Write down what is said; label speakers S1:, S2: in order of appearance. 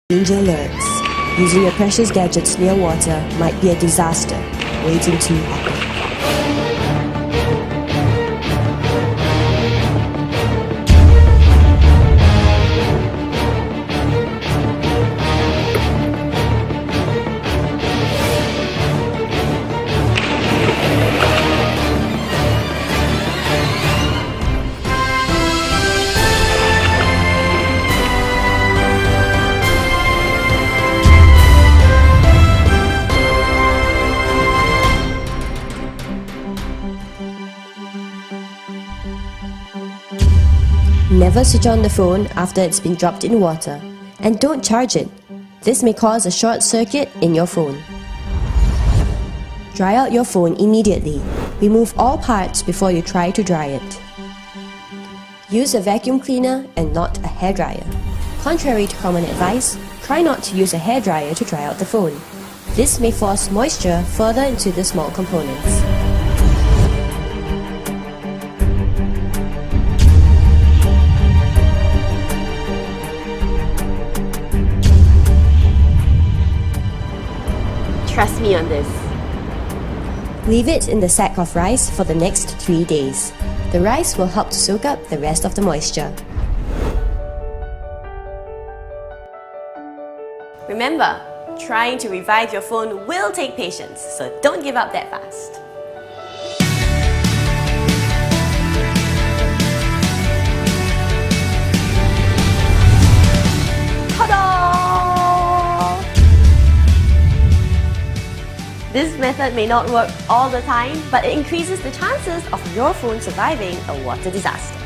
S1: Danger alerts. Using your precious gadgets near water might be a disaster waiting to happen. Never switch on the phone after it's been dropped in water, and don't charge it. This may cause a short circuit in your phone. Dry out your phone immediately. Remove all parts before you try to dry it. Use a vacuum cleaner and not a hairdryer. Contrary to common advice, try not to use a hairdryer to dry out the phone. This may force moisture further into the small components.
S2: Trust me on this.
S1: Leave it in the sack of rice for the next 3 days. The rice will help to soak up the rest of the moisture.
S2: Remember, trying to revive your phone will take patience, so don't give up that fast. This method may not work all the time, but it increases the chances of your phone surviving a water disaster.